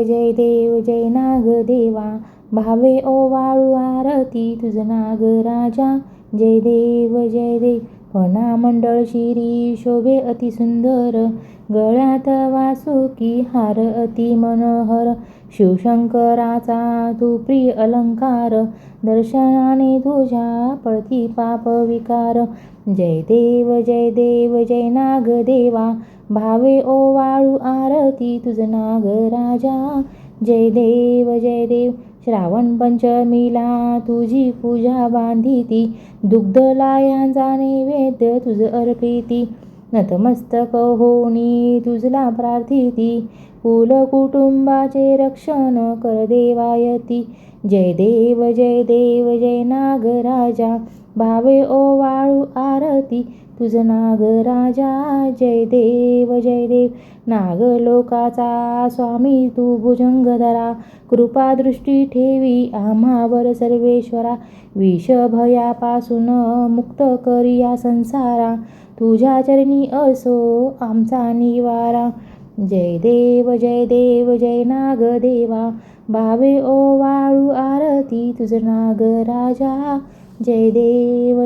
जय देव जय नागदेवा, भावे ओवाळू आरती तुझ नागराजा. जय देव फणा मंडळ शिरी शोभे अति सुंदर, गळ्यात वासुकी हार अति मनोहर. शिवशंकराचा तू प्रिय अलंकार, दर्शनाने तुझ्या पळती पाप विकार. जय देव जय नागदेवा, भावे ओवाळू आरती तुझ नागराजा. जय देव श्रावण पंचमीला तुझी पूजा बांधिती, दुग्ध लायांचा नैवेद्य तुझ अर्पिती. नतमस्तक होनी तुझला प्रार्थिती, कुल कुटुंबाचे रक्षण कर देवायती. जय देव जय नागराजा, भावे ओवाळू आरती तुझ नागराजा. जय देव नागलोकाचा स्वामी तू भुजंगधरा, कृपा दृष्टी ठेवी आम्हावर सर्वेश्वरा. विषभयापासून मुक्त करिया संसारा, तुझ्या चरणी असो आमचा निवारा. जय देव जय नागदेवा, भावे ओवाळू आरती तुझ नागराजा. जय देव